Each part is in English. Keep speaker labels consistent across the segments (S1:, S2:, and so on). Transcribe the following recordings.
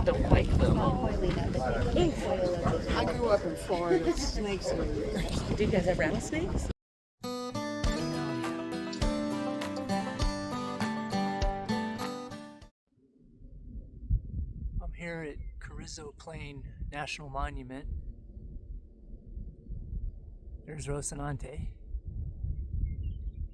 S1: Don't like them.
S2: I grew up in Florida. Snakes are real.
S1: Do you guys have rattlesnakes?
S3: I'm here at Carrizo Plain National Monument. There's Rocinante.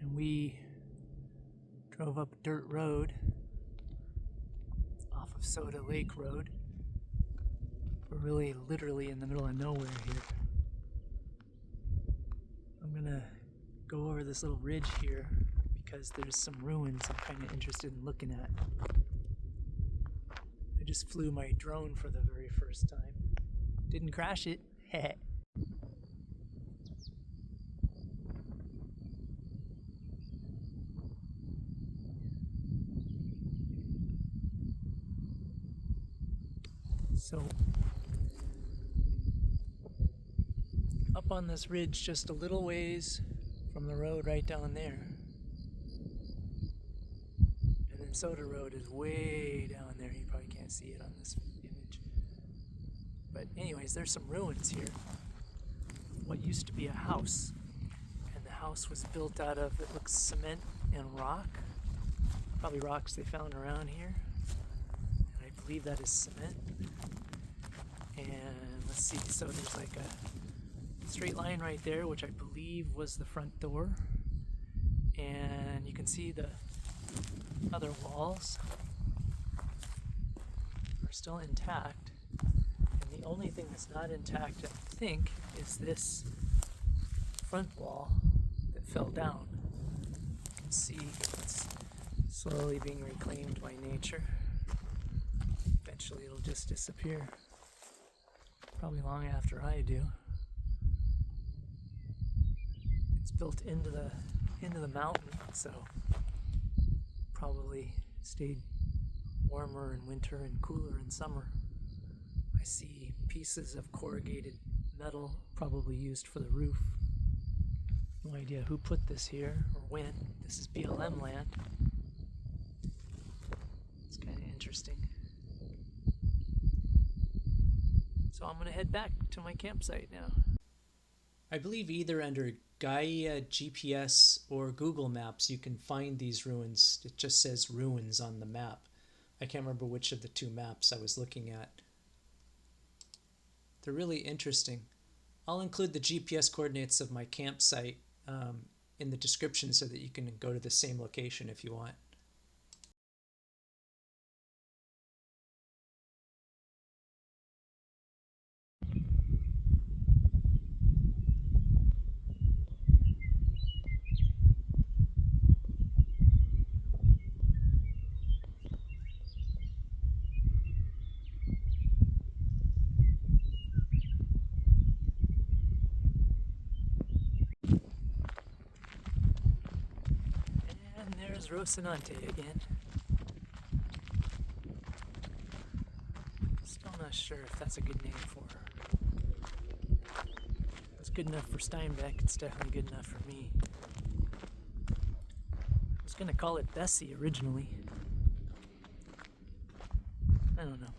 S3: And we drove up a dirt road off of Soda Lake Road. We're really literally in the middle of nowhere here. I'm gonna go over this little ridge here because there's some ruins I'm kind of interested in looking at. I just flew my drone for the very first time. Didn't crash it. Heh. So, up on this ridge just a little ways from the road right down there. And then Soda Road is way down there. You probably can't see it on this image. But anyways, there's some ruins here. What used to be a house. And the house was built out of, it looks cement and rock. Probably rocks they found around here. And I believe that is cement. And let's see, so there's like a straight line right there, which I believe was the front door. And you can see the other walls are still intact. And the only thing that's not intact, I think, is this front wall that fell down. You can see it's slowly being reclaimed by nature. Eventually it'll just disappear. Probably long after I do. It's built into the mountain, so probably stayed warmer in winter and cooler in summer. I see pieces of corrugated metal, probably used for the roof. No idea who put this here or when. This is BLM land. It's kind of interesting. So I'm gonna head back to my campsite now. I believe either under Gaia GPS or Google Maps you can find these ruins. It just says ruins on the map. I can't remember which of the two maps I was looking at. They're really interesting. I'll include the GPS coordinates of my campsite in the description so that you can go to the same location if you want. Rocinante again. Still not sure if that's a good name for her. If it's good enough for Steinbeck, it's definitely good enough for me. I was gonna call it Bessie originally. I don't know.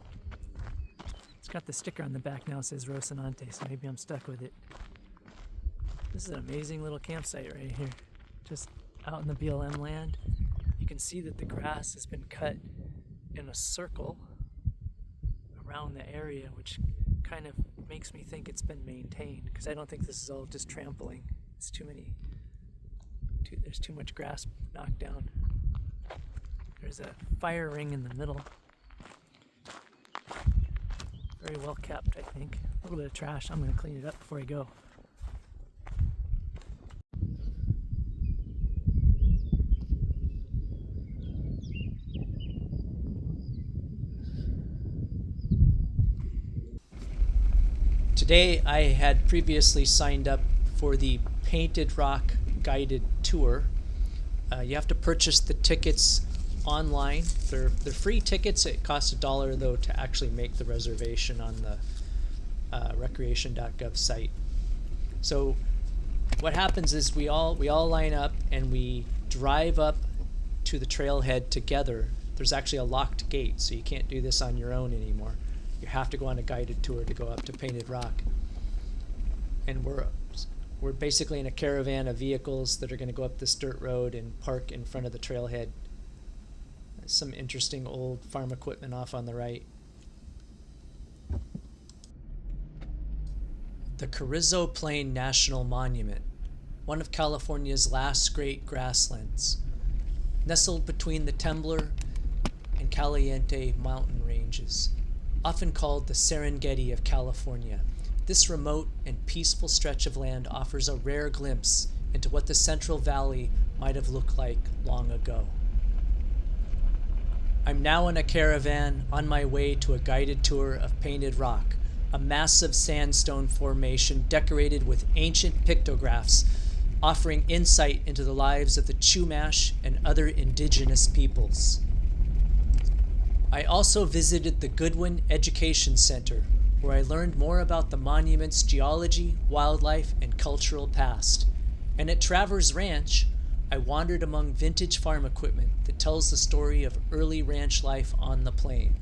S3: It's got the sticker on the back now, it says Rocinante, so maybe I'm stuck with it. This is an amazing little campsite right here. Just out in the BLM land. You can see that the grass has been cut in a circle around the area, which kind of makes me think it's been maintained, because I don't think this is all just trampling. It's there's too much grass knocked down. There's a fire ring in the middle. Very well kept, I think. A little bit of trash. I'm going to clean it up before I go. Today I had previously signed up for the Painted Rock guided tour. You have to purchase the tickets online. They're free tickets. It costs $1 though to actually make the reservation on the recreation.gov site. So what happens is we all line up and we drive up to the trailhead together. there's actually a locked gate, so you can't do this on your own anymore. You have to go on a guided tour to go up to Painted Rock. And we're basically in a caravan of vehicles that are going to go up this dirt road and park in front of the trailhead. Some interesting old farm equipment off on the right. The Carrizo Plain National Monument, one of California's last great grasslands, nestled between the Temblor and Caliente mountain ranges, often called the Serengeti of California. This remote and peaceful stretch of land offers a rare glimpse into what the Central Valley might have looked like long ago. I'm now in a caravan on my way to a guided tour of Painted Rock, a massive sandstone formation decorated with ancient pictographs offering insight into the lives of the Chumash and other indigenous peoples. I also visited the Goodwin Education Center, where I learned more about the monument's geology, wildlife, and cultural past. And at Travers Ranch, I wandered among vintage farm equipment that tells the story of early ranch life on the plain.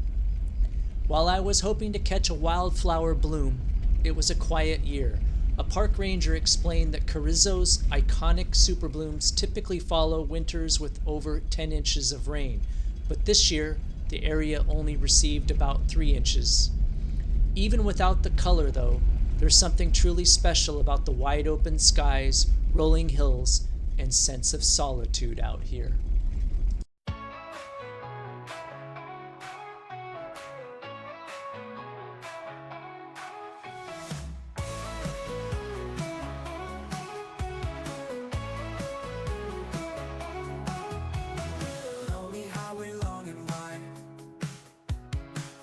S3: While I was hoping to catch a wildflower bloom, it was a quiet year. A park ranger explained that Carrizo's iconic superblooms typically follow winters with over 10 inches of rain, but this year the area only received about 3 inches. Even without the color, though, there's something truly special about the wide open skies, rolling hills, and sense of solitude out here.
S4: Lonely highway long and wide.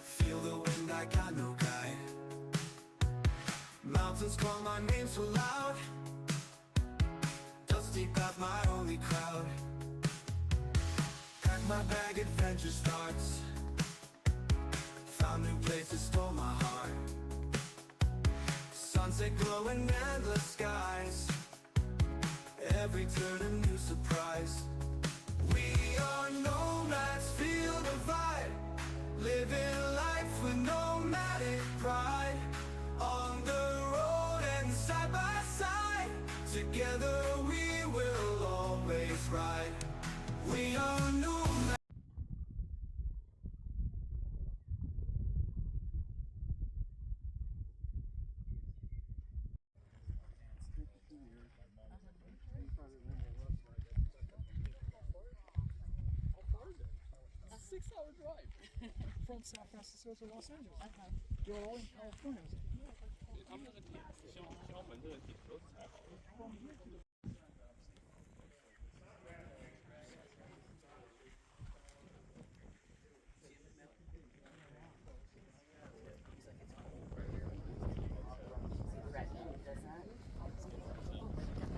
S4: Feel the wind, I got no guide. Mountains call my name so loud. Dusty path, my only crowd. Pack my bag, adventure starts. Found new places, stole my heart. Sunset glowing, endless skies. Every turn a new surprise. We are nomads, feel the vibe. Living life with nomadic pride. On the road and side by side. Together we will always ride. We are nomads.
S2: A 6-hour drive from San Francisco to Los Angeles. You're all in California.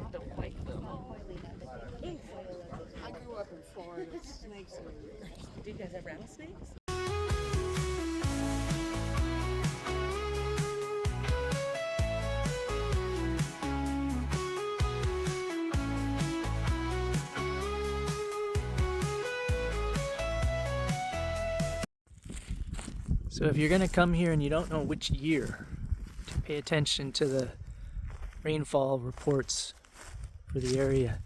S1: I don't like them.
S2: I grew up in Florida. Snakes everywhere.
S1: Do you guys have rattlesnakes?
S3: So if you're going to come here and you don't know which year to pay attention to the rainfall reports for the area,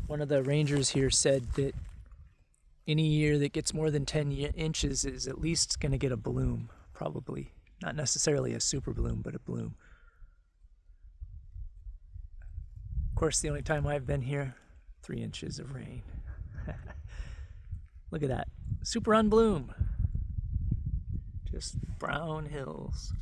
S3: one of the rangers here said that any year that gets more than 10 inches is at least going to get a bloom, probably. Not necessarily a super bloom, but a bloom. Of course, the only time I've been here, 3 inches of rain. Look at that. Super on bloom. Just brown hills.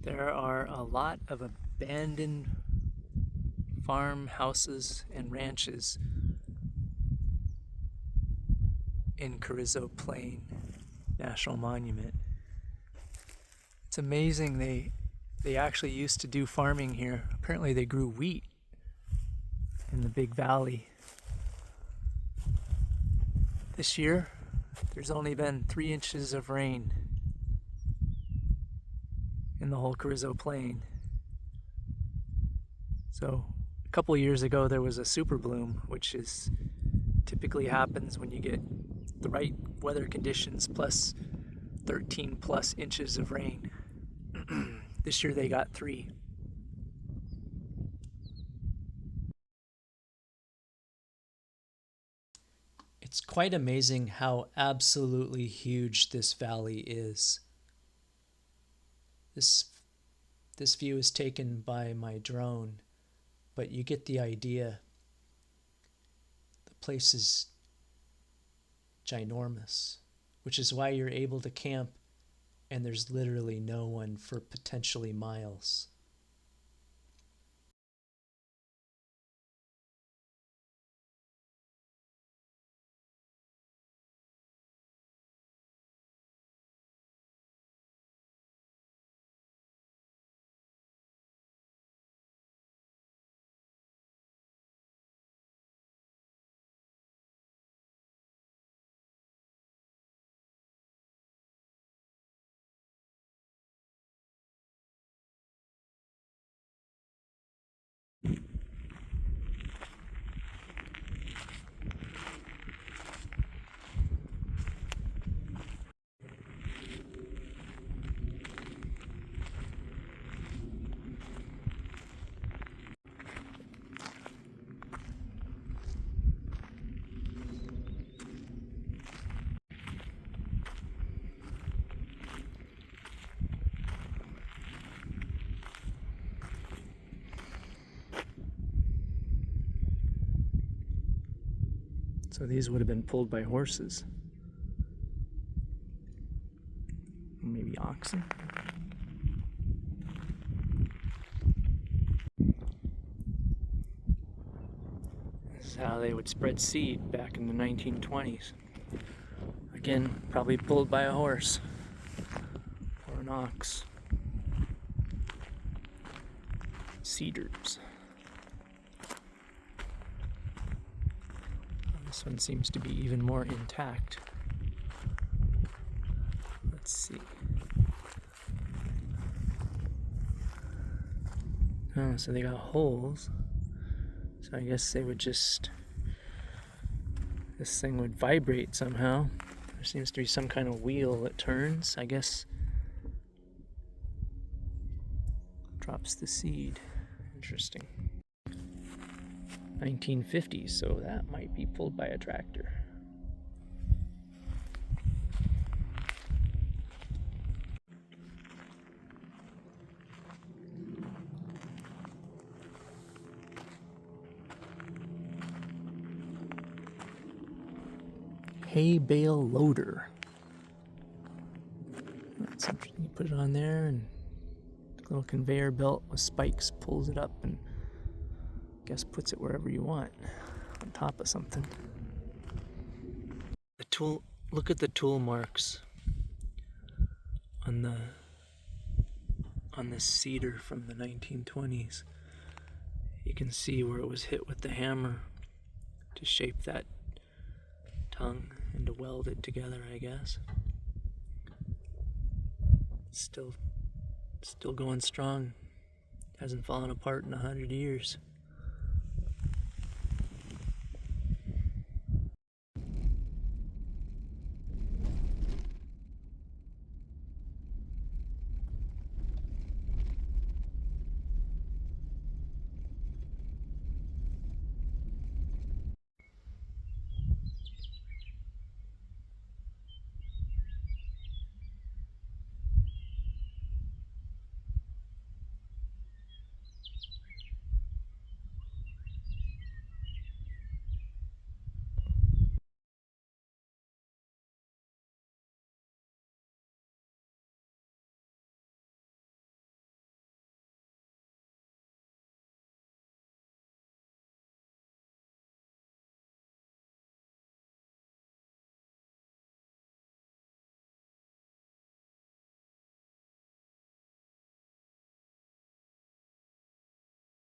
S3: There are a lot of abandoned farmhouses and ranches in Carrizo Plain National Monument. It's amazing they actually used to do farming here. Apparently they grew wheat in the big valley. This year, there's only been 3 inches of rain in the whole Carrizo Plain. So a couple of years ago there was a super bloom, which is typically happens when you get the right weather conditions plus 13 plus inches of rain. This year they got 3.
S5: It's quite amazing how absolutely huge this valley is. This view is taken by my drone, but you get the idea. The place is ginormous, which is why you're able to camp and there's literally no one for potentially miles.
S3: So these would have been pulled by horses. Maybe oxen. This is how they would spread seed back in the 1920s. Again, probably pulled by a horse or an ox. Cedars. This one seems to be even more intact. Let's see. Oh, so they got holes. So I guess they would just... This thing would vibrate somehow. There seems to be some kind of wheel that turns, I guess. Drops the seed. Interesting. 1950s, so that might be pulled by a tractor. Hay bale loader. That's interesting. You put it on there and a little conveyor belt with spikes pulls it up and guess puts it wherever you want, on top of something. The tool, look at the tool marks on this cedar from the 1920s. You can see where it was hit with the hammer to shape that tongue and to weld it together, I guess. Still going strong. Hasn't fallen apart in 100 years.